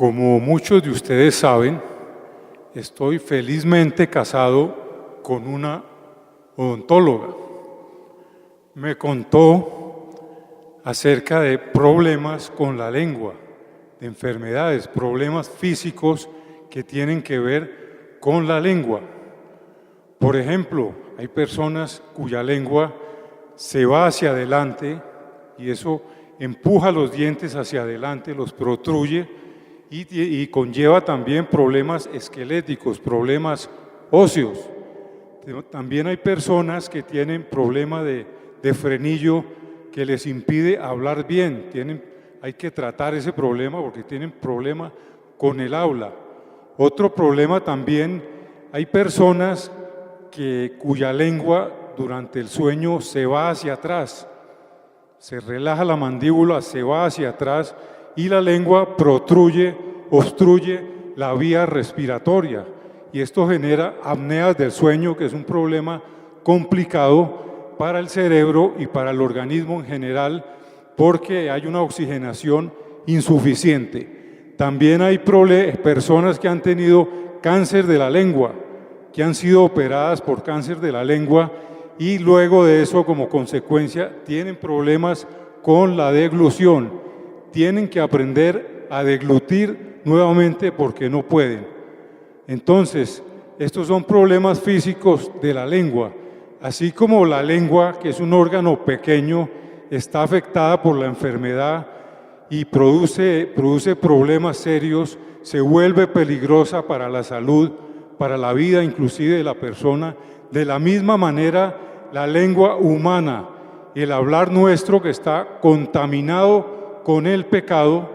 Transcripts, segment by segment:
Como muchos de ustedes saben, estoy felizmente casado con una odontóloga. Me contó acerca de problemas con la lengua, de enfermedades, problemas físicos que tienen que ver con la lengua. Por ejemplo, hay personas cuya lengua se va hacia adelante y eso empuja los dientes hacia adelante, los protruye y conlleva también problemas esqueléticos, problemas óseos. También hay personas que tienen problema de frenillo que les impide hablar bien. Hay que tratar ese problema porque tienen problema con el habla. Otro problema también, hay personas cuya lengua durante el sueño se va hacia atrás. Se relaja la mandíbula, se va hacia atrás y la lengua obstruye la vía respiratoria. Y esto genera apneas del sueño, que es un problema complicado para el cerebro y para el organismo en general, porque hay una oxigenación insuficiente. También hay personas que han tenido cáncer de la lengua, que han sido operadas por cáncer de la lengua y luego de eso, como consecuencia, tienen problemas con la deglución. Tienen que aprender a deglutir nuevamente porque no pueden. Entonces, estos son problemas físicos de la lengua. Así como la lengua, que es un órgano pequeño, está afectada por la enfermedad y produce problemas serios, se vuelve peligrosa para la salud, para la vida inclusive de la persona. De la misma manera, la lengua humana, el hablar nuestro que está contaminado con el pecado,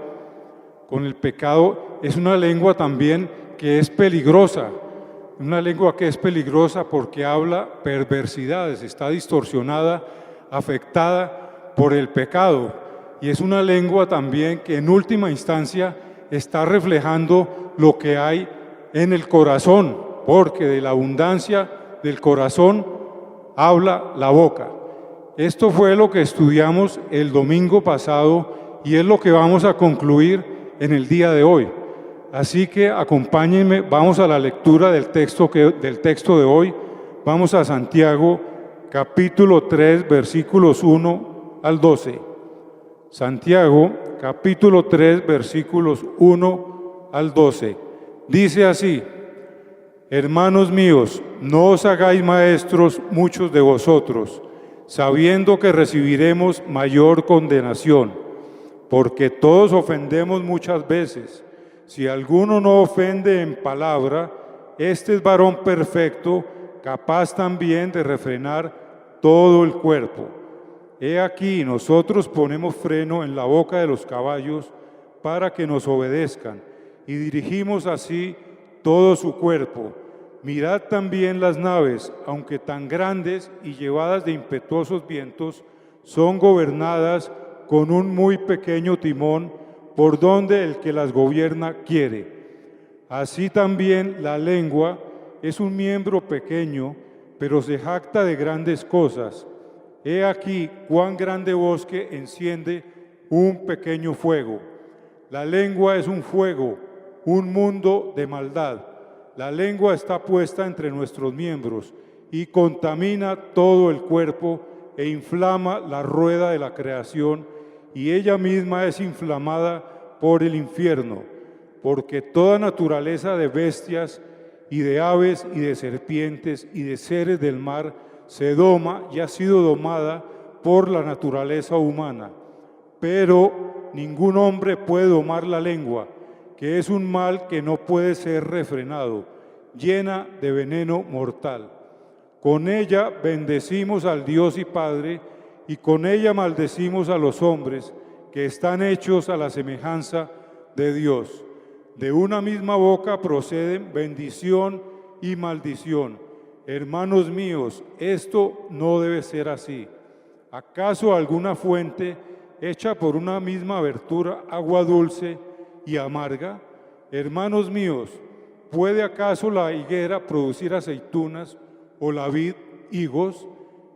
es una lengua también que es peligrosa. Una lengua que es peligrosa porque habla perversidades, está distorsionada, afectada por el pecado. Y es una lengua también que en última instancia está reflejando lo que hay en el corazón, porque de la abundancia del corazón habla la boca. Esto fue lo que estudiamos el domingo pasado y es lo que vamos a concluir en el día de hoy. Así que acompáñenme, vamos a la lectura del texto de hoy. Vamos a Santiago, capítulo 3, versículos 1 al 12. Santiago, capítulo 3, versículos 1 al 12. Dice así: Hermanos míos, no os hagáis maestros muchos de vosotros, sabiendo que recibiremos mayor condenación. Porque todos ofendemos muchas veces. Si alguno no ofende en palabra, este es varón perfecto, capaz también de refrenar todo el cuerpo. He aquí, nosotros ponemos freno en la boca de los caballos para que nos obedezcan, y dirigimos así todo su cuerpo. Mirad también las naves, aunque tan grandes y llevadas de impetuosos vientos, son gobernadas con un muy pequeño timón, por donde el que las gobierna quiere. Así también la lengua es un miembro pequeño, pero se jacta de grandes cosas. He aquí cuán grande bosque enciende un pequeño fuego. La lengua es un fuego, un mundo de maldad. La lengua está puesta entre nuestros miembros y contamina todo el cuerpo e inflama la rueda de la creación, y ella misma es inflamada por el infierno, porque toda naturaleza de bestias y de aves y de serpientes y de seres del mar se doma y ha sido domada por la naturaleza humana. Pero ningún hombre puede domar la lengua, que es un mal que no puede ser refrenado, llena de veneno mortal. Con ella bendecimos al Dios y Padre, y con ella maldecimos a los hombres que están hechos a la semejanza de Dios. De una misma boca proceden bendición y maldición. Hermanos míos, esto no debe ser así. ¿Acaso alguna fuente hecha por una misma abertura agua dulce y amarga? Hermanos míos, ¿puede acaso la higuera producir aceitunas o la vid higos?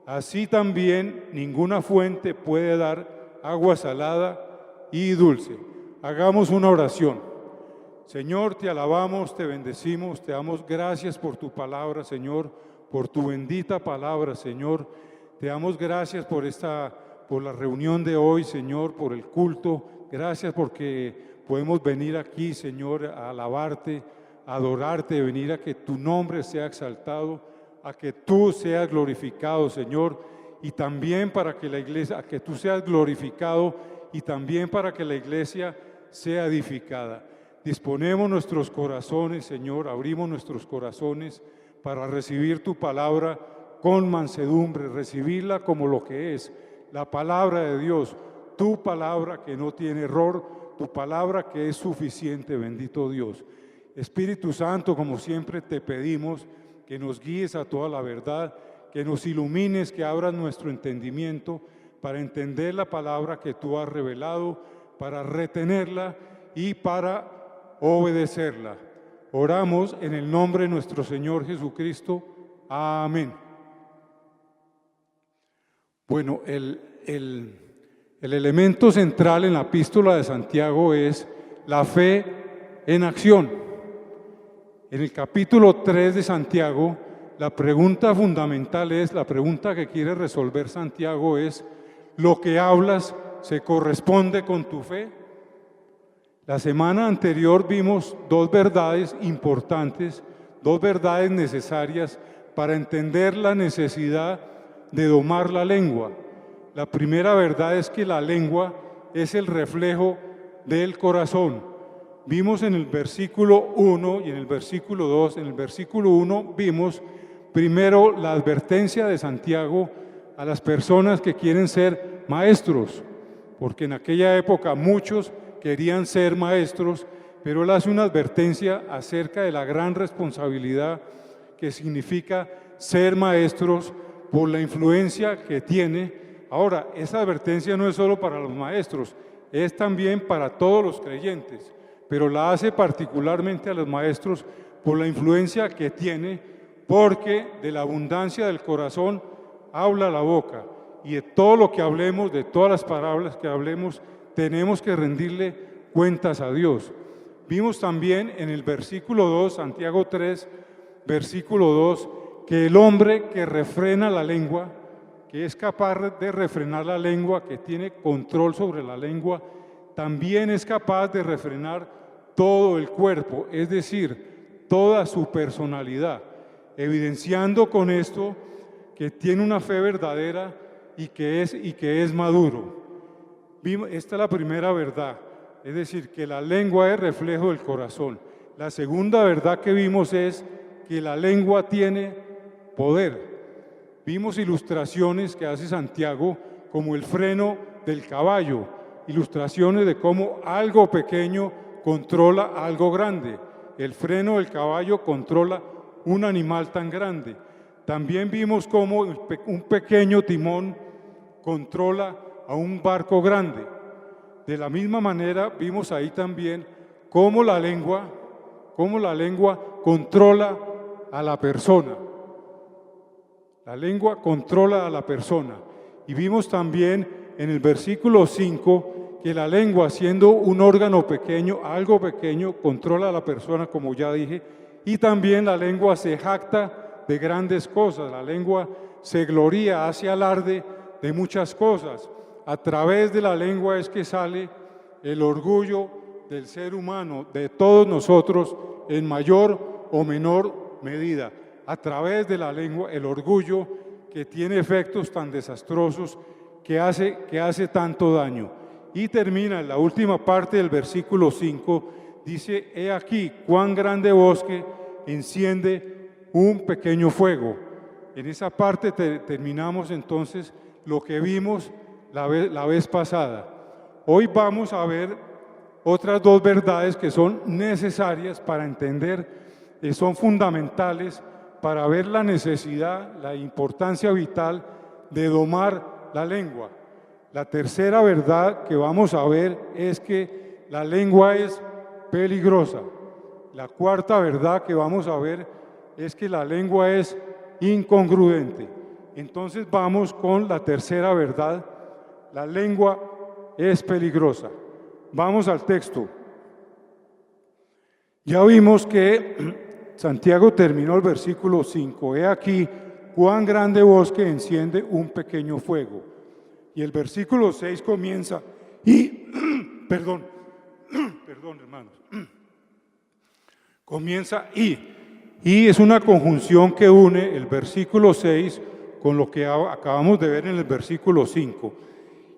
Así también ninguna fuente puede dar agua salada y dulce. Hagamos una oración. Señor, te alabamos, te bendecimos, te damos gracias por tu palabra, Señor, por tu bendita palabra, Señor. Te damos gracias por la reunión de hoy, Señor, por el culto. Gracias porque podemos venir aquí, Señor, a alabarte, a adorarte, venir a que tu nombre sea exaltado, a que tú seas glorificado, Señor, y también para que la iglesia, a que tú seas glorificado y también para que la iglesia sea edificada. Disponemos nuestros corazones, Señor, abrimos nuestros corazones para recibir tu palabra con mansedumbre, recibirla como lo que es, la palabra de Dios, tu palabra que no tiene error, tu palabra que es suficiente, bendito Dios. Espíritu Santo, como siempre te pedimos que nos guíes a toda la verdad, que nos ilumines, que abras nuestro entendimiento para entender la palabra que tú has revelado, para retenerla y para obedecerla. Oramos en el nombre de nuestro Señor Jesucristo. Amén. Bueno, el elemento central en la epístola de Santiago es la fe en acción. En el capítulo 3 de Santiago, la pregunta fundamental es, la pregunta que quiere resolver Santiago es, ¿lo que hablas se corresponde con tu fe? La semana anterior vimos dos verdades importantes, dos verdades necesarias para entender la necesidad de domar la lengua. La primera verdad es que la lengua es el reflejo del corazón. Vimos en el versículo 1 y en el versículo 2, en el versículo 1 vimos primero la advertencia de Santiago a las personas que quieren ser maestros, porque en aquella época muchos querían ser maestros, pero él hace una advertencia acerca de la gran responsabilidad que significa ser maestros por la influencia que tiene. Ahora, esa advertencia no es solo para los maestros, es también para todos los creyentes, pero la hace particularmente a los maestros por la influencia que tiene, porque de la abundancia del corazón habla la boca, y de todo lo que hablemos, de todas las palabras que hablemos, tenemos que rendirle cuentas a Dios. Vimos también en el versículo 2, Santiago 3, versículo 2, que el hombre que refrena la lengua, que es capaz de refrenar la lengua, que tiene control sobre la lengua, también es capaz de refrenar todo el cuerpo, es decir, toda su personalidad, evidenciando con esto que tiene una fe verdadera y que es maduro. Esta es la primera verdad, es decir, que la lengua es reflejo del corazón. La segunda verdad que vimos es que la lengua tiene poder. Vimos ilustraciones que hace Santiago como el freno del caballo, ilustraciones de cómo algo pequeño controla algo grande. El freno del caballo controla un animal tan grande. También vimos cómo un pequeño timón controla a un barco grande. De la misma manera vimos ahí también cómo la lengua controla a la persona. La lengua controla a la persona. Y vimos también en el versículo 5 que la lengua, siendo un órgano pequeño, algo pequeño, controla a la persona, como ya dije, y también la lengua se jacta de grandes cosas. La lengua se gloría, hace alarde de muchas cosas. A través de la lengua es que sale el orgullo del ser humano, de todos nosotros, en mayor o menor medida. A través de la lengua, el orgullo que tiene efectos tan desastrosos, que hace tanto daño. Y termina en la última parte del versículo 5, dice, he aquí cuán grande bosque enciende un pequeño fuego. En esa parte terminamos entonces lo que vimos la vez pasada. Hoy vamos a ver otras dos verdades que son necesarias para entender, son fundamentales para ver la necesidad, la importancia vital de domar la lengua. La tercera verdad que vamos a ver es que la lengua es peligrosa. La cuarta verdad que vamos a ver es que la lengua es incongruente. Entonces vamos con la tercera verdad. La lengua es peligrosa. Vamos al texto. Ya vimos que Santiago terminó el versículo 5. He aquí cuán grande bosque enciende un pequeño fuego. Y el versículo 6 comienza perdón, hermanos. Comienza y es una conjunción que une el versículo 6 con lo que acabamos de ver en el versículo 5.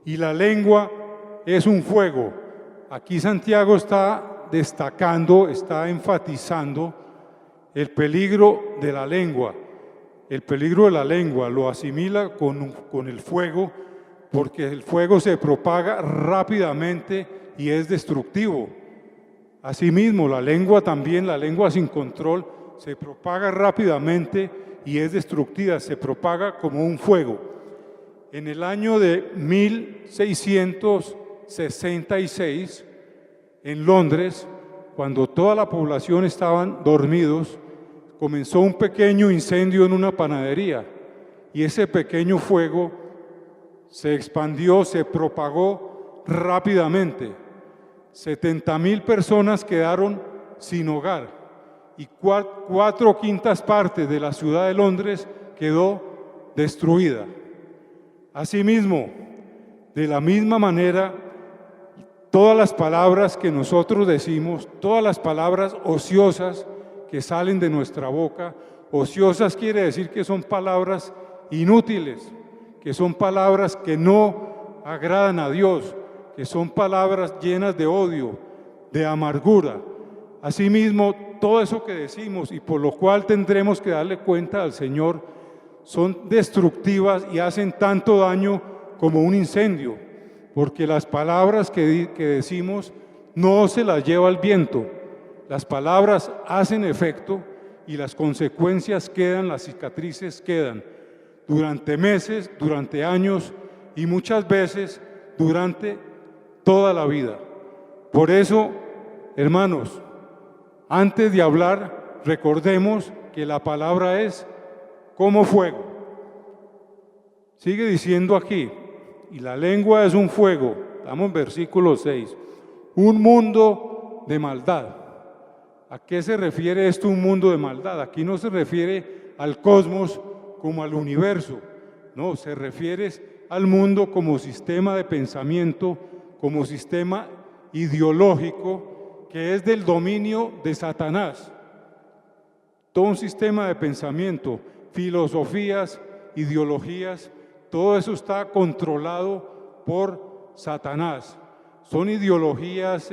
Y la lengua es un fuego. Aquí Santiago está destacando, está enfatizando el peligro de la lengua. El peligro de la lengua lo asimila con el fuego, porque el fuego se propaga rápidamente y es destructivo. Asimismo, la lengua también, la lengua sin control, se propaga rápidamente y es destructiva, se propaga como un fuego. En el año de 1666, en Londres, cuando toda la población estaban dormidos, comenzó un pequeño incendio en una panadería y ese pequeño fuego se expandió, se propagó rápidamente. 70,000 personas quedaron sin hogar y 4/5 partes de la ciudad de Londres quedó destruida. Asimismo, de la misma manera, todas las palabras que nosotros decimos, todas las palabras ociosas que salen de nuestra boca, ociosas quiere decir que son palabras inútiles, que son palabras que no agradan a Dios, que son palabras llenas de odio, de amargura. Asimismo, todo eso que decimos y por lo cual tendremos que darle cuenta al Señor, son destructivas y hacen tanto daño como un incendio, porque las palabras que decimos no se las lleva el viento. Las palabras hacen efecto y las consecuencias quedan, las cicatrices quedan durante meses, durante años y muchas veces durante toda la vida. Por eso, hermanos, antes de hablar, recordemos que la palabra es como fuego. Sigue diciendo aquí, y la lengua es un fuego, estamos en versículo 6, un mundo de maldad. ¿A qué se refiere esto, un mundo de maldad? Aquí no se refiere al cosmos como al universo, no, se refiere al mundo como sistema de pensamiento, como sistema ideológico que es del dominio de Satanás. Todo un sistema de pensamiento, filosofías, ideologías, todo eso está controlado por Satanás. Son ideologías,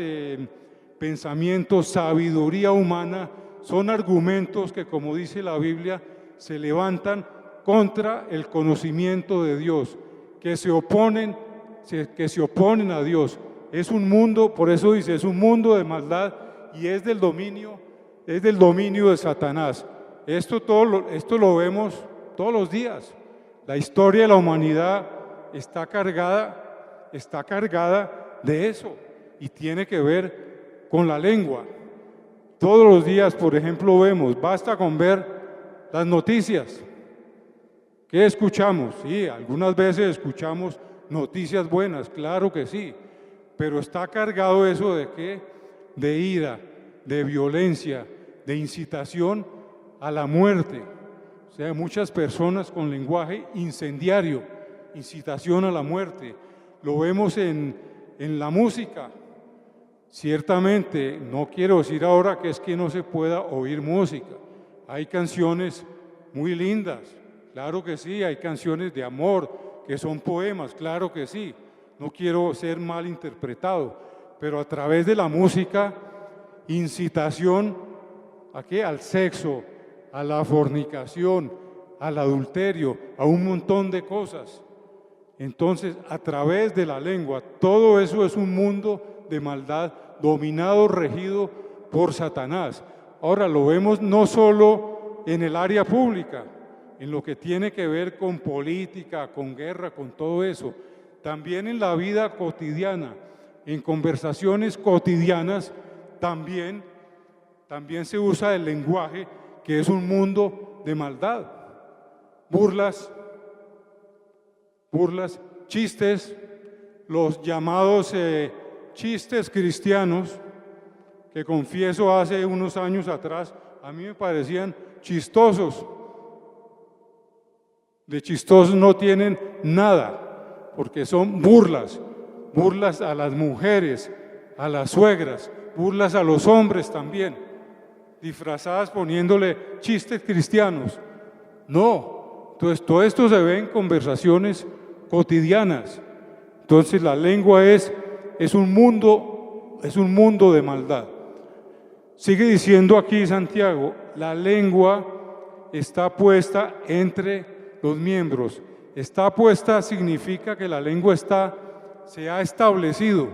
pensamientos, sabiduría humana, son argumentos que, como dice la Biblia, se levantan contra el conocimiento de Dios, que se oponen a Dios. Es un mundo, por eso dice, es un mundo de maldad y es del dominio de Satanás. Esto lo vemos todos los días. La historia de la humanidad está cargada de eso y tiene que ver con la lengua. Todos los días, por ejemplo, basta con ver las noticias. ¿Qué escuchamos? Sí, algunas veces escuchamos noticias buenas, claro que sí, pero está cargado eso ¿de qué? De ira, de violencia, de incitación a la muerte. O sea, muchas personas con lenguaje incendiario, incitación a la muerte. Lo vemos en la música. Ciertamente, no quiero decir ahora que es que no se pueda oír música. Hay canciones muy lindas, claro que sí, hay canciones de amor, que son poemas, claro que sí. No quiero ser mal interpretado, pero a través de la música, incitación ¿a qué? Al sexo, a la fornicación, al adulterio, a un montón de cosas. Entonces, a través de la lengua, todo eso es un mundo de maldad dominado, regido por Satanás. Ahora lo vemos no solo en el área pública, en lo que tiene que ver con política, con guerra, con todo eso, también en la vida cotidiana, en conversaciones cotidianas, también se usa el lenguaje que es un mundo de maldad. Burlas, chistes, los llamados chistes cristianos, que confieso hace unos años atrás, a mí me parecían chistosos. De chistosos no tienen nada, porque son burlas, burlas a las mujeres, a las suegras, burlas a los hombres también, disfrazadas poniéndole chistes cristianos. No, entonces todo esto se ve en conversaciones cotidianas. Entonces la lengua es un mundo de maldad. Sigue diciendo aquí Santiago, la lengua está puesta entre los miembros. Está puesta significa que la lengua se ha establecido.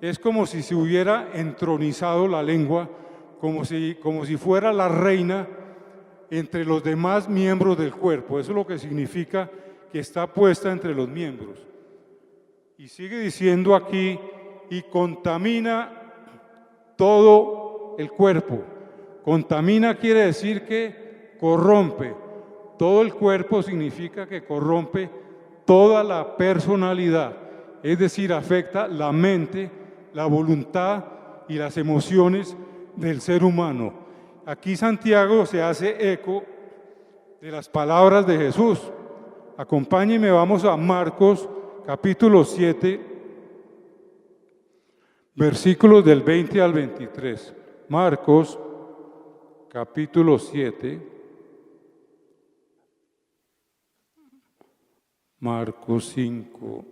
Es como si se hubiera entronizado la lengua, como si fuera la reina entre los demás miembros del cuerpo. Eso es lo que significa que está puesta entre los miembros. Y sigue diciendo aquí, y contamina todo el cuerpo. Contamina quiere decir que corrompe. Todo el cuerpo significa que corrompe toda la personalidad, es decir, afecta la mente, la voluntad y las emociones del ser humano. Aquí Santiago se hace eco de las palabras de Jesús. Acompáñenme, vamos a Marcos capítulo 7, versículos del 20 al 23. Marcos capítulo 7. Marcos 5,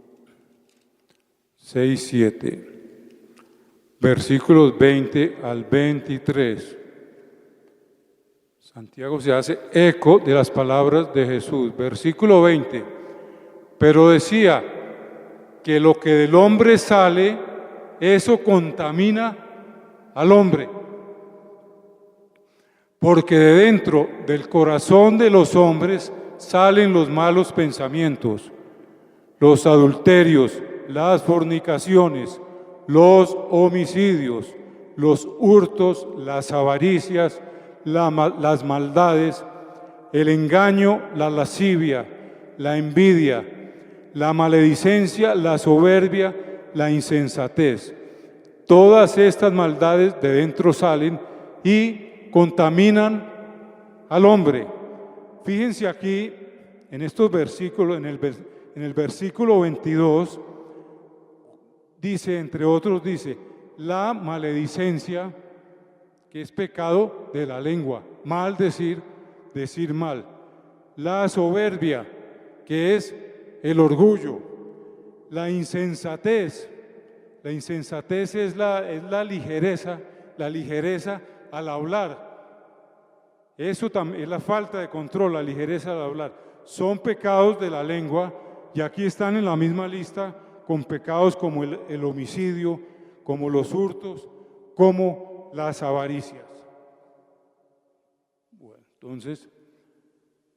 6, 7, versículos 20 al 23. Santiago se hace eco de las palabras de Jesús. Versículo 20. Pero decía que lo que del hombre sale, eso contamina al hombre. Porque de dentro del corazón de los hombres salen los malos pensamientos, los adulterios, las fornicaciones, los homicidios, los hurtos, las avaricias, las maldades, el engaño, la lascivia, la envidia, la maledicencia, la soberbia, la insensatez. Todas estas maldades de dentro salen y contaminan al hombre. Fíjense aquí en estos versículos, en el versículo 22, dice, entre otros, dice, la maledicencia, que es pecado de la lengua, mal decir mal. La soberbia, que es el orgullo. La insensatez es la ligereza al hablar. Eso también es la falta de control, la ligereza al hablar. Son pecados de la lengua y aquí están en la misma lista con pecados como el homicidio, como los hurtos, como las avaricias. Bueno, entonces,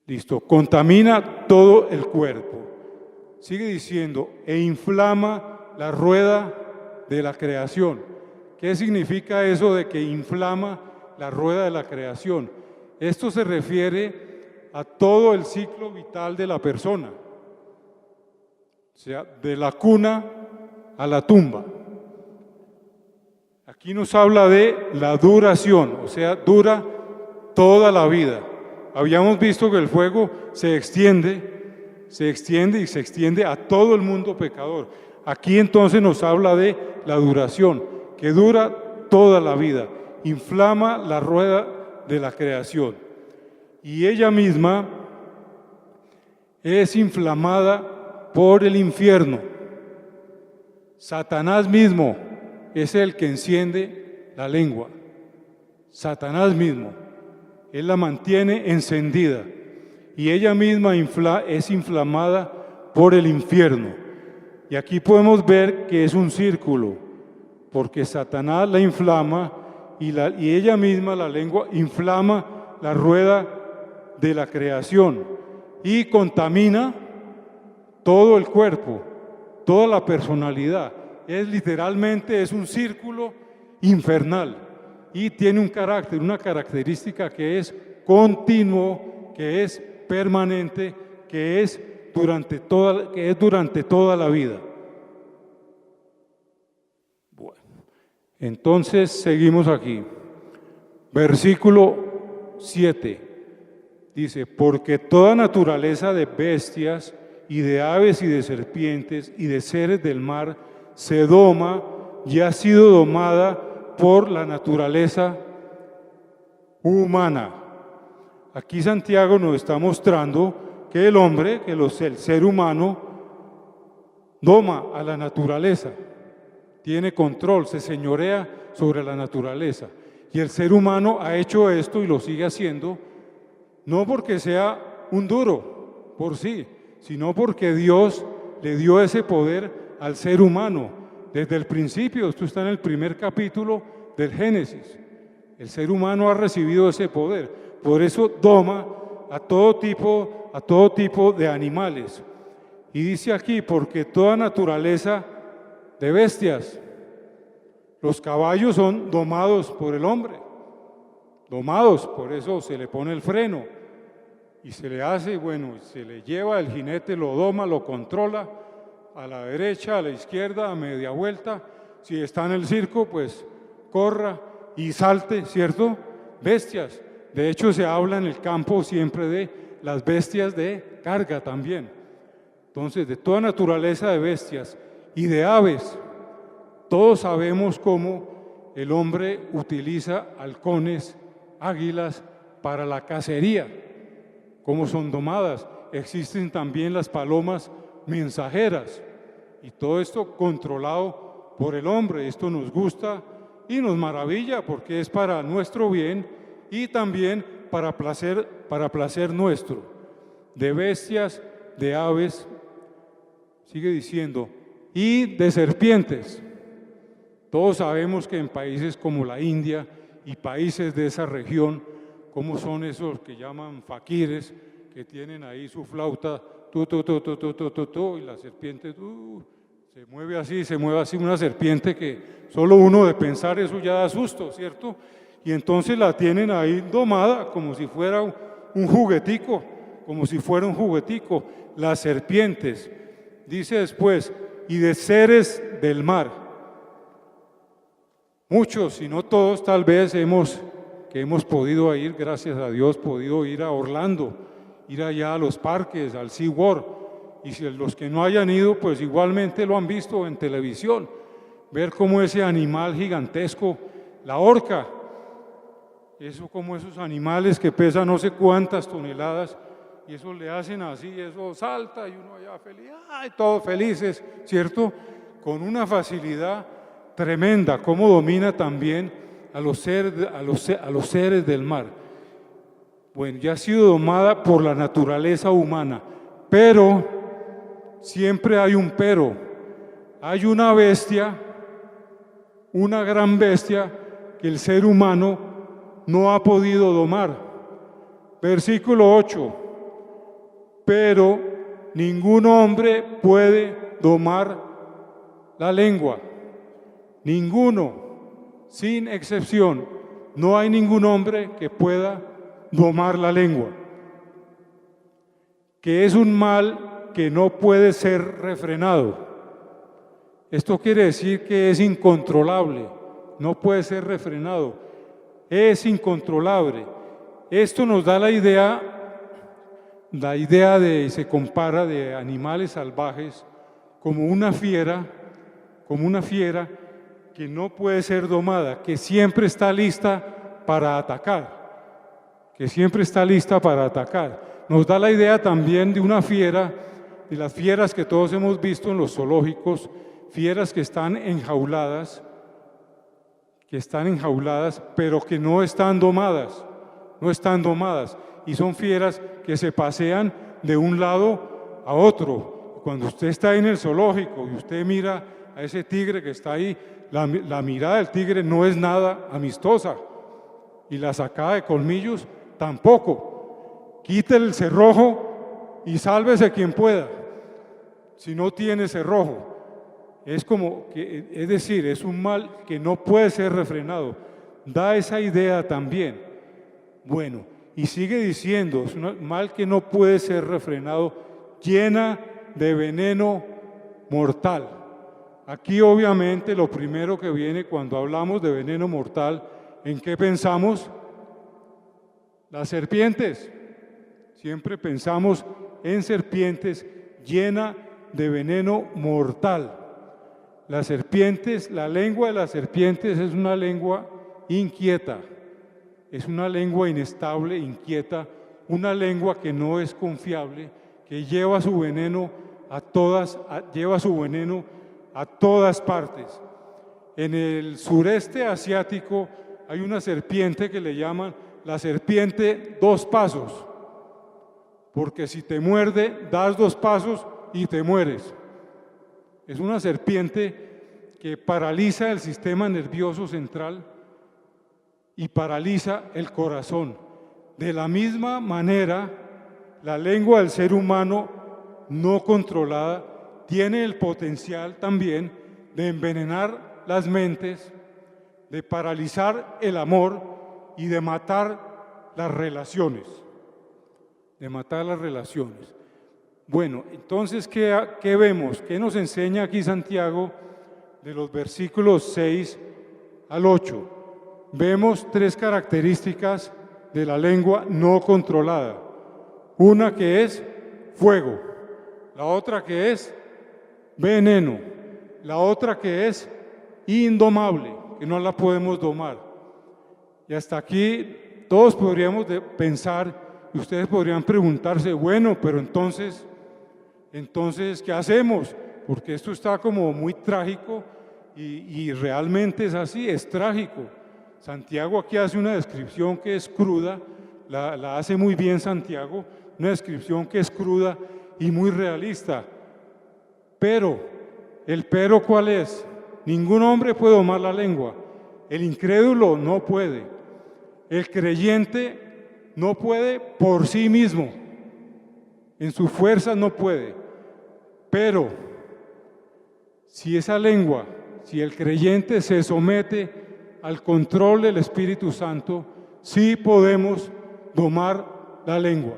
listo. Contamina todo el cuerpo. Sigue diciendo, e inflama la rueda de la creación. ¿Qué significa eso de que inflama la rueda de la creación? Esto se refiere a todo el ciclo vital de la persona, o sea, de la cuna a la tumba. Aquí nos habla de la duración, o sea, dura toda la vida. Habíamos visto que el fuego se extiende y se extiende a todo el mundo pecador. Aquí entonces nos habla de la duración, que dura toda la vida, inflama la rueda de la creación. Y ella misma es inflamada por el infierno. Satanás mismo es el que enciende la lengua. Satanás mismo, él la mantiene encendida. Y ella misma es inflamada por el infierno. Y aquí podemos ver que es un círculo, porque Satanás la inflama y ella misma, la lengua, inflama la rueda de la creación y contamina todo el cuerpo, toda la personalidad. Literalmente es un círculo infernal y tiene un carácter, una característica que es continuo, que es permanente, que es durante toda la vida. Bueno, Entonces seguimos aquí. Versículo 7 dice, porque toda naturaleza de bestias y de aves y de serpientes y de seres del mar se doma y ha sido domada por la naturaleza humana. Aquí Santiago nos está mostrando que el hombre, el ser humano, doma a la naturaleza, tiene control, se señorea sobre la naturaleza. Y el ser humano ha hecho esto y lo sigue haciendo, no porque sea un duro por sí, sino porque Dios le dio ese poder al ser humano. Desde el principio, esto está en el primer capítulo del Génesis. El ser humano ha recibido ese poder. Por eso doma a todo tipo de animales. Y dice aquí, porque toda naturaleza de bestias, los caballos son domados por el hombre, domados, por eso se le pone el freno y se le hace, bueno, se le lleva, el jinete lo doma, lo controla a la derecha, a la izquierda, a media vuelta. Si está en el circo, pues corra y salte, ¿cierto? Bestias. De hecho, se habla en el campo siempre de las bestias de carga también. Entonces, de toda naturaleza de bestias y de aves, todos sabemos cómo el hombre utiliza halcones, águilas para la cacería, cómo son domadas. Existen también las palomas mensajeras y todo esto controlado por el hombre. Esto nos gusta y nos maravilla porque es para nuestro bien y también para placer nuestro. De bestias, de aves, sigue diciendo, y de serpientes. Todos sabemos que en países como la India y países de esa región, como son esos que llaman faquires, que tienen ahí su flauta, y la serpiente se mueve así, una serpiente que solo uno de pensar eso ya da susto, ¿cierto? Y entonces la tienen ahí domada como si fuera un juguetico, las serpientes. Dice después, y de seres del mar. Muchos, si no todos, tal vez hemos podido ir, gracias a Dios, podido ir a Orlando, ir allá a los parques, al SeaWorld. Y si los que no hayan ido, pues igualmente lo han visto en televisión. Ver cómo ese animal gigantesco, la orca, eso como esos animales que pesan no sé cuántas toneladas, y eso le hacen así, eso salta y uno allá feliz, ¡ay! Todos felices, ¿cierto? Con una facilidad tremenda, cómo domina también a los seres del mar. Bueno, ya ha sido domada por la naturaleza humana, pero siempre hay un pero. Hay una bestia, una gran bestia que el ser humano no ha podido domar. Versículo 8. Pero ningún hombre puede domar la lengua. Ninguno, sin excepción, no hay ningún hombre que pueda domar la lengua, que es un mal que no puede ser refrenado. Esto quiere decir que es incontrolable, no puede ser refrenado, es incontrolable. Esto nos da la idea se compara de animales salvajes como una fiera que no puede ser domada, que siempre está lista para atacar, Nos da la idea también de una fiera, de las fieras que todos hemos visto en los zoológicos, fieras que están enjauladas, pero que no están domadas, y son fieras que se pasean de un lado a otro. Cuando usted está en el zoológico y usted mira a ese tigre que está ahí, la mirada del tigre no es nada amistosa y la sacada de colmillos tampoco. Quítele el cerrojo y sálvese quien pueda si no tiene cerrojo. Es decir, es un mal que no puede ser refrenado. Da esa idea también. Bueno, y sigue diciendo, es un mal que no puede ser refrenado, llena de veneno mortal. Aquí obviamente lo primero que viene cuando hablamos de veneno mortal, ¿en qué pensamos? Las serpientes. Siempre pensamos en serpientes llena de veneno mortal. Las serpientes, la lengua de las serpientes es una lengua inquieta, es una lengua inestable, inquieta, una lengua que no es confiable, que lleva su veneno a todas partes. En el sureste asiático hay una serpiente que le llaman la serpiente 2 pasos, porque si te muerde, das 2 pasos y te mueres. Es una serpiente que paraliza el sistema nervioso central y paraliza el corazón. De la misma manera, la lengua del ser humano no controlada tiene el potencial también de envenenar las mentes, de paralizar el amor y de matar las relaciones. Bueno, entonces, ¿qué vemos? ¿Qué nos enseña aquí Santiago de los versículos 6 al 8? Vemos 3 características de la lengua no controlada. Una que es fuego, la otra que es veneno, la otra que es indomable, que no la podemos domar. Y hasta aquí todos podríamos pensar, y ustedes podrían preguntarse, bueno, pero entonces, ¿qué hacemos? Porque esto está como muy trágico y realmente es así, es trágico. Santiago aquí hace una descripción que es cruda, la hace muy bien Santiago, una descripción que es cruda y muy realista. Pero, ¿el pero cuál es? Ningún hombre puede domar la lengua. El incrédulo no puede. El creyente no puede por sí mismo. En su fuerza no puede. Pero, si esa lengua, si el creyente se somete al control del Espíritu Santo, sí podemos domar la lengua.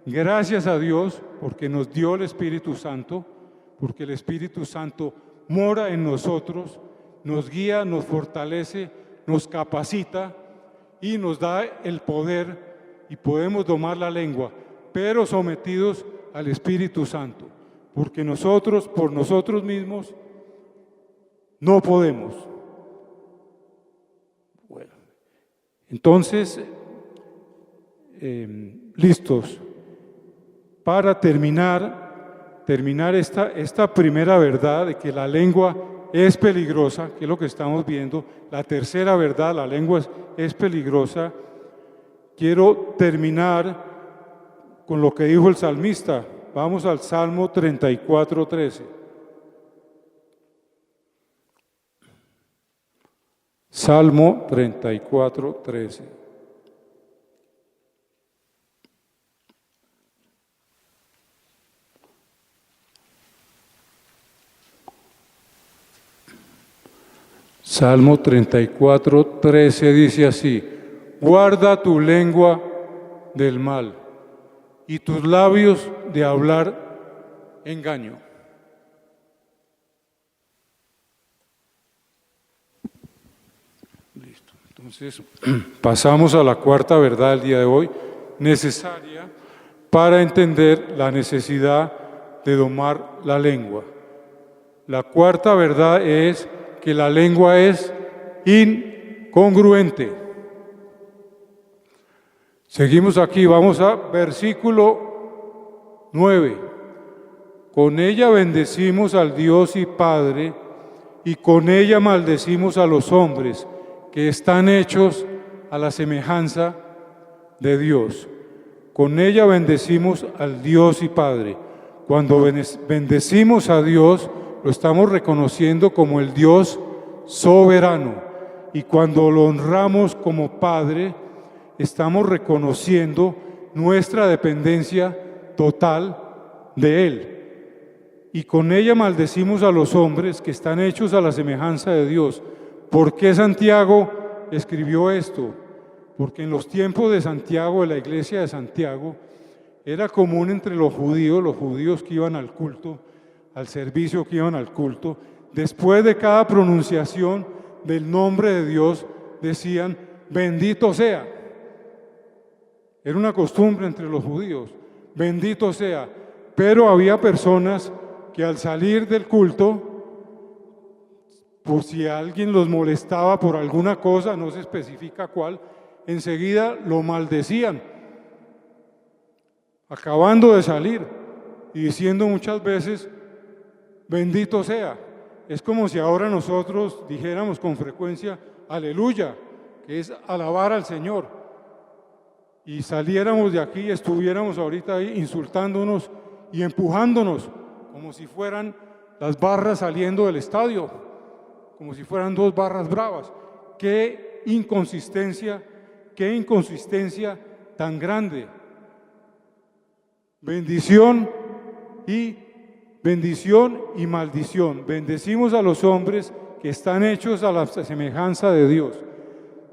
Gracias a Dios porque nos dio el Espíritu Santo, porque el Espíritu Santo mora en nosotros, nos guía, nos fortalece, nos capacita y nos da el poder y podemos domar la lengua, pero sometidos al Espíritu Santo, porque nosotros, por nosotros mismos, no podemos. Bueno, entonces, listos para terminar esta primera verdad de que la lengua es peligrosa, que es lo que estamos viendo. La tercera verdad, la lengua es peligrosa. Quiero terminar con lo que dijo el salmista. Vamos al Salmo 34:13. Salmo 34:13. Salmo 34:13 dice así: guarda tu lengua del mal y tus labios de hablar engaño. Listo. Entonces, pasamos a la cuarta verdad del día de hoy, necesaria para entender la necesidad de domar la lengua. La cuarta verdad es que la lengua es incongruente. Seguimos aquí, vamos a versículo 9. Con ella bendecimos al Dios y Padre, y con ella maldecimos a los hombres que están hechos a la semejanza de Dios. Con ella bendecimos al Dios y Padre. Cuando bendecimos a Dios, lo estamos reconociendo como el Dios soberano. Y cuando lo honramos como Padre, estamos reconociendo nuestra dependencia total de Él. Y con ella maldecimos a los hombres que están hechos a la semejanza de Dios. ¿Por qué Santiago escribió esto? Porque en los tiempos de Santiago, de la iglesia de Santiago, era común entre los judíos que iban al culto, al servicio que iban al culto, después de cada pronunciación del nombre de Dios, decían, bendito sea. Era una costumbre entre los judíos, bendito sea. Pero había personas que al salir del culto, por si alguien los molestaba por alguna cosa, no se especifica cuál, enseguida lo maldecían, acabando de salir y diciendo muchas veces, bendito sea. Es como si ahora nosotros dijéramos con frecuencia, aleluya, que es alabar al Señor. Y saliéramos de aquí y estuviéramos ahorita ahí insultándonos y empujándonos, como si fueran las barras saliendo del estadio, como si fueran dos barras bravas. ¡Qué inconsistencia tan grande! Bendición y maldición. Bendecimos a los hombres que están hechos a la semejanza de Dios.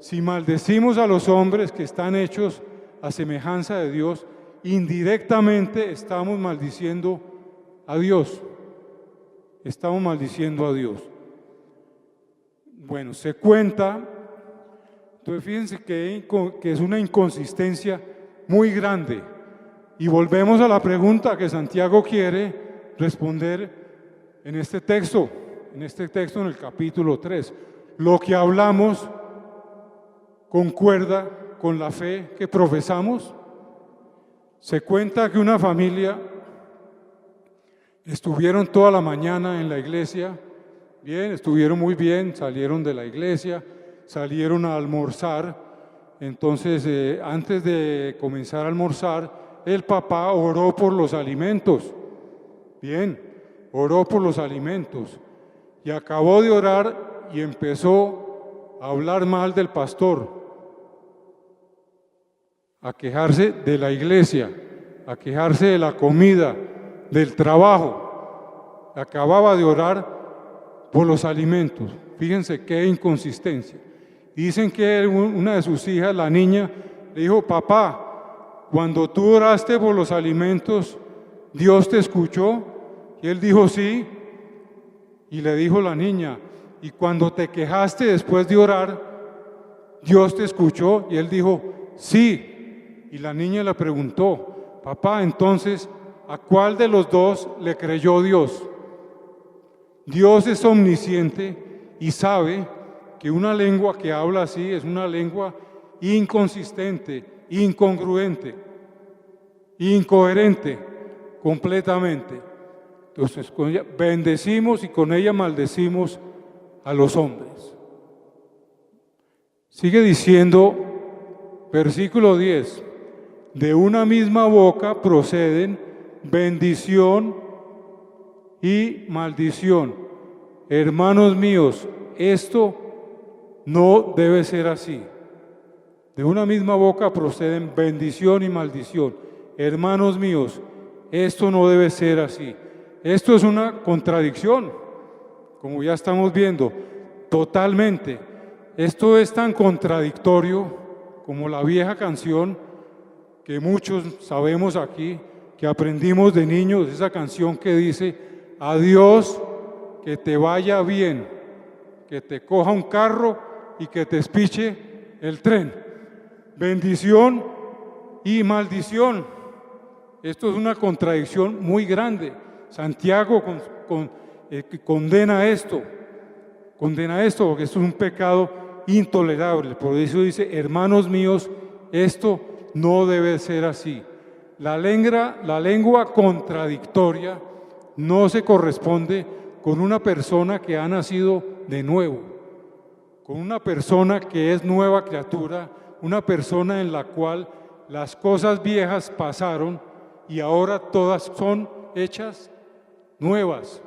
Si maldecimos a los hombres que están hechos a semejanza de Dios, indirectamente estamos maldiciendo a Dios. Estamos maldiciendo a Dios. Bueno, se cuenta, entonces fíjense que es una inconsistencia muy grande. Y volvemos a la pregunta que Santiago quiere responder en este texto en el capítulo 3. Lo que hablamos concuerda con la fe que profesamos. Se cuenta que una familia estuvieron toda la mañana en la iglesia, bien, estuvieron muy bien, salieron de la iglesia, salieron a almorzar. Entonces, antes de comenzar a almorzar, el papá oró por los alimentos. Bien, oró por los alimentos y acabó de orar y empezó a hablar mal del pastor, a quejarse de la iglesia, a quejarse de la comida, del trabajo. Acababa de orar por los alimentos. Fíjense qué inconsistencia. Dicen que una de sus hijas, la niña, le dijo, papá, cuando tú oraste por los alimentos, ¿Dios te escuchó? Y él dijo, sí. Y le dijo la niña, y cuando te quejaste después de orar, ¿Dios te escuchó? Y él dijo, sí. Y la niña le preguntó, papá, entonces, ¿a cuál de los dos le creyó Dios? Dios es omnisciente y sabe que una lengua que habla así es una lengua inconsistente, incongruente, incoherente, completamente. Entonces, con ella bendecimos y con ella maldecimos a los hombres. Sigue diciendo, versículo 10, de una misma boca proceden bendición y maldición. Hermanos míos, esto no debe ser así. De una misma boca proceden bendición y maldición. Hermanos míos, esto no debe ser así. Esto es una contradicción, como ya estamos viendo, totalmente. Esto es tan contradictorio como la vieja canción que muchos sabemos aquí, que aprendimos de niños, esa canción que dice, adiós, que te vaya bien, que te coja un carro y que te espiche el tren. Bendición y maldición. Esto es una contradicción muy grande. Santiago condena esto porque esto es un pecado intolerable. Por eso dice, hermanos míos, esto no debe ser así. La lengua contradictoria no se corresponde con una persona que ha nacido de nuevo, con una persona que es nueva criatura, una persona en la cual las cosas viejas pasaron y ahora todas son hechas nuevas.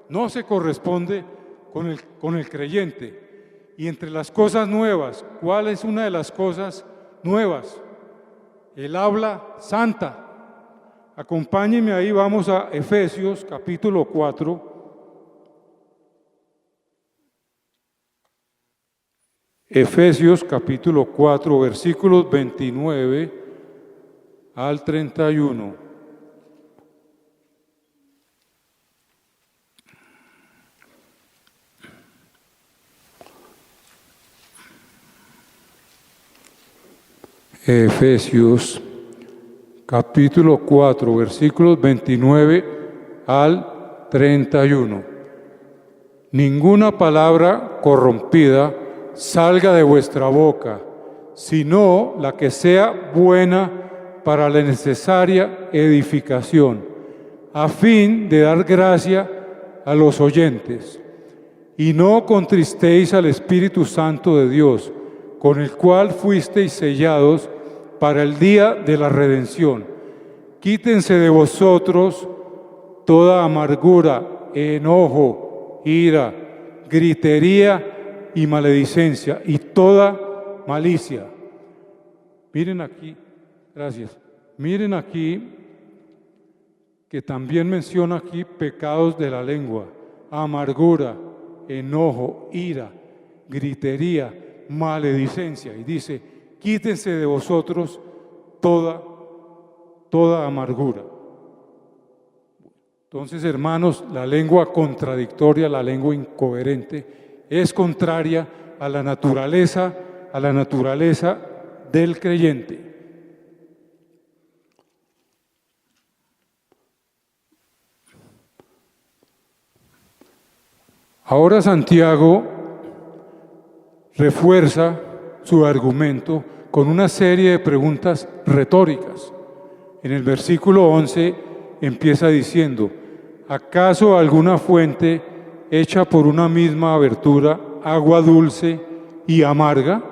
No se corresponde con el creyente. Y entre las cosas nuevas, ¿cuál es una de las cosas nuevas? El habla santa. Acompáñenme ahí, vamos a Efesios capítulo 4. Efesios capítulo 4, versículos 29 al 31. Efesios capítulo 4, versículos 29 al 31. Ninguna palabra corrompida salga de vuestra boca, sino la que sea buena para la necesaria edificación, a fin de dar gracia a los oyentes. Y no contristéis al Espíritu Santo de Dios, con el cual fuisteis sellados para el día de la redención. Quítense de vosotros toda amargura, enojo, ira, gritería y maledicencia, y toda malicia. Miren aquí, gracias. Miren aquí que también menciona aquí pecados de la lengua: amargura, enojo, ira, gritería, maledicencia. Y dice: quítense de vosotros toda amargura. Entonces, hermanos, la lengua contradictoria, la lengua incoherente, es contraria a la naturaleza del creyente. Ahora Santiago refuerza su argumento con una serie de preguntas retóricas. En el versículo 11 empieza diciendo: ¿acaso alguna fuente hecha por una misma abertura, agua dulce y amarga?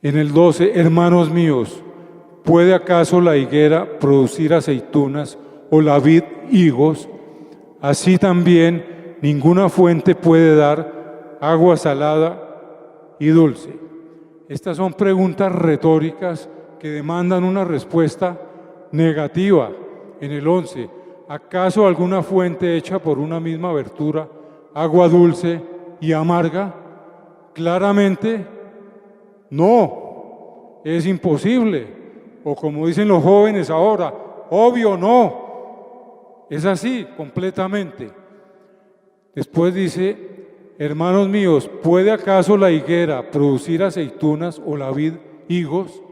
En el 12: hermanos míos, ¿puede acaso la higuera producir aceitunas o la vid higos? Así también ninguna fuente puede dar agua salada y dulce. Estas son preguntas retóricas que demandan una respuesta negativa. En el 11, ¿acaso alguna fuente hecha por una misma abertura, agua dulce y amarga? Claramente, no, es imposible. O como dicen los jóvenes ahora, obvio no. Es así, completamente. Después dice: hermanos míos, ¿puede acaso la higuera producir aceitunas o la vid higos?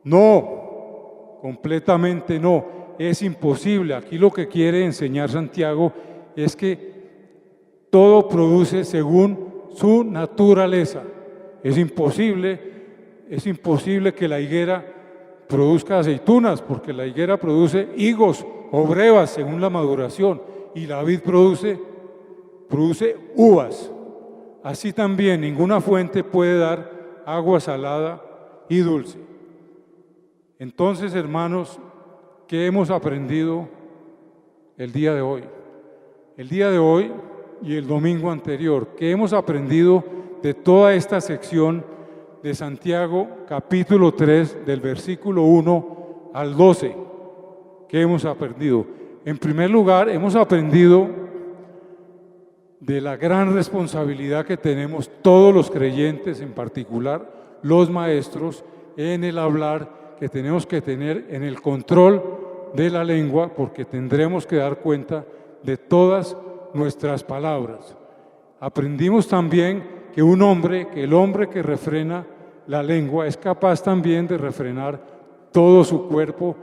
No, completamente no, es imposible. Aquí lo que quiere enseñar Santiago es que todo produce según su naturaleza. Es imposible que la higuera produzca aceitunas, porque la higuera produce higos o brevas según la maduración, y la vid produce uvas. Así también ninguna fuente puede dar agua salada y dulce. Entonces, hermanos, ¿qué hemos aprendido el día de hoy? El día de hoy y el domingo anterior, ¿qué hemos aprendido de toda esta sección de Santiago, capítulo 3, del versículo 1 al 12? ¿Qué hemos aprendido? En primer lugar, hemos aprendido de la gran responsabilidad que tenemos todos los creyentes, en particular los maestros, en el hablar que tenemos que tener, en el control de la lengua, porque tendremos que dar cuenta de todas nuestras palabras. Aprendimos también que el hombre que refrena la lengua es capaz también de refrenar todo su cuerpo,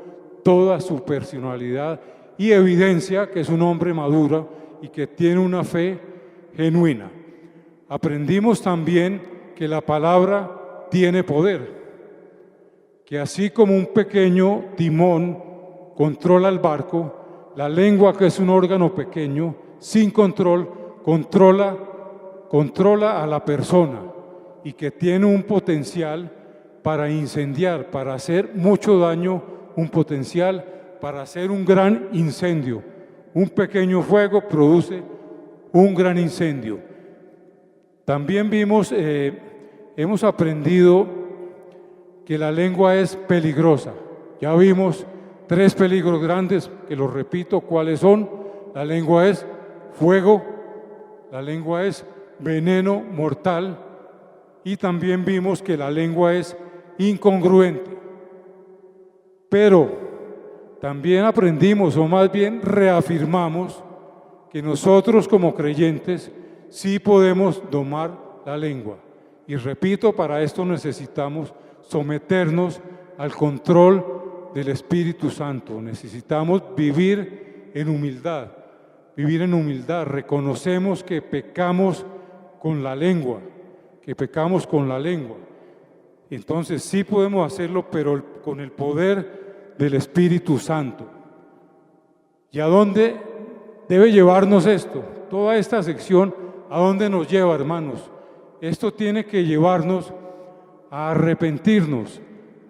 toda su personalidad, y evidencia que es un hombre maduro y que tiene una fe genuina. Aprendimos también que la palabra tiene poder, que así como un pequeño timón controla el barco, la lengua, que es un órgano pequeño, sin control, controla a la persona, y que tiene un potencial para incendiar, para hacer mucho daño, un potencial para hacer un gran incendio. Un pequeño fuego produce un gran incendio. También hemos aprendido que la lengua es peligrosa. Ya vimos 3 peligros grandes, que los repito, ¿cuáles son? La lengua es fuego, la lengua es veneno mortal, y también vimos que la lengua es incongruente. Pero también aprendimos, o más bien reafirmamos, que nosotros como creyentes sí podemos domar la lengua. Y repito, para esto necesitamos someternos al control del Espíritu Santo. Necesitamos vivir en humildad, reconocemos que pecamos con la lengua, Entonces sí podemos hacerlo, pero con el poder del Espíritu Santo. ¿Y a dónde debe llevarnos esto? Toda esta sección, ¿a dónde nos lleva, hermanos? Esto tiene que llevarnos a arrepentirnos,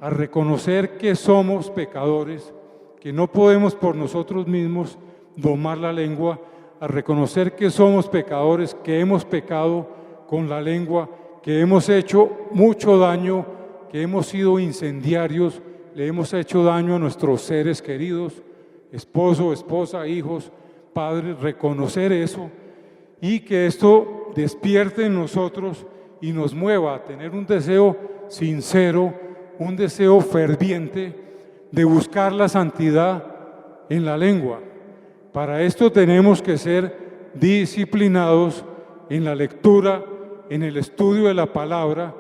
a reconocer que somos pecadores, que no podemos por nosotros mismos domar la lengua, a reconocer que somos pecadores, que hemos pecado con la lengua, que hemos hecho mucho daño, que hemos sido incendiarios, le hemos hecho daño a nuestros seres queridos, esposo, esposa, hijos, padres, reconocer eso y que esto despierte en nosotros y nos mueva a tener un deseo sincero, un deseo ferviente de buscar la santidad en la lengua. Para esto tenemos que ser disciplinados en la lectura, en el estudio de la palabra,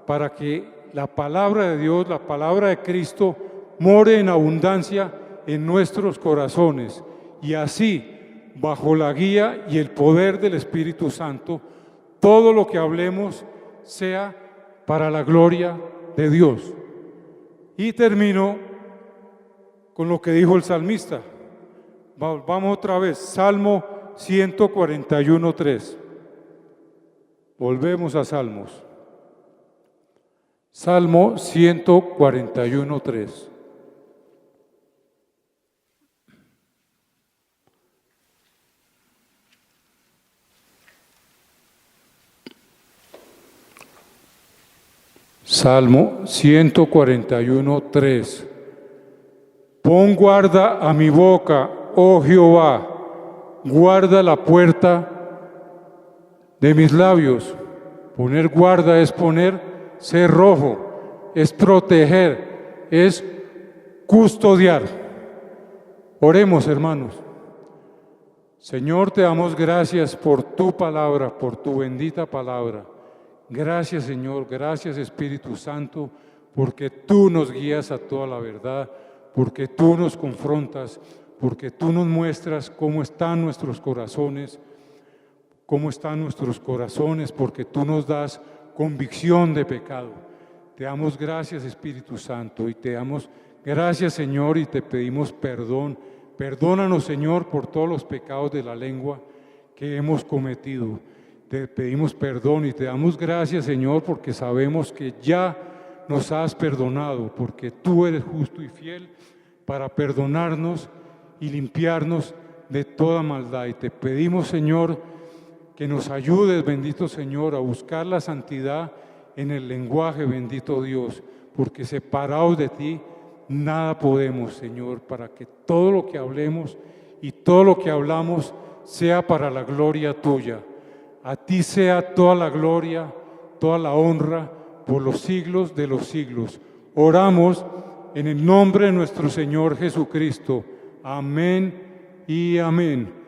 para que la palabra de Dios, la palabra de Cristo, more en abundancia en nuestros corazones y así, bajo la guía y el poder del Espíritu Santo, todo lo que hablemos sea para la gloria de Dios. Y termino con lo que dijo el salmista. Vamos otra vez, Salmo 141:3. Volvemos a Salmos. Salmo 141:3. Salmo 141:3. Pon guarda a mi boca, oh Jehová, guarda la puerta de mis labios. Poner guarda es poner cerrojo, es proteger, es custodiar. Oremos, hermanos. Señor, te damos gracias por tu palabra, por tu bendita palabra. Gracias, Señor, gracias, Espíritu Santo, porque tú nos guías a toda la verdad, porque tú nos confrontas, porque tú nos muestras cómo están nuestros corazones, porque tú nos das convicción de pecado. Te damos gracias, Espíritu Santo, y te damos gracias, Señor, y te pedimos perdón. Perdónanos, Señor, por todos los pecados de la lengua que hemos cometido. Te pedimos perdón y te damos gracias, Señor, porque sabemos que ya nos has perdonado, porque tú eres justo y fiel para perdonarnos y limpiarnos de toda maldad. Y te pedimos, Señor, que nos ayudes, bendito Señor, a buscar la santidad en el lenguaje, bendito Dios, porque separados de ti nada podemos, Señor, para que todo lo que hablemos y todo lo que hablamos sea para la gloria tuya. A ti sea toda la gloria, toda la honra, por los siglos de los siglos. Oramos en el nombre de nuestro Señor Jesucristo. Amén y amén.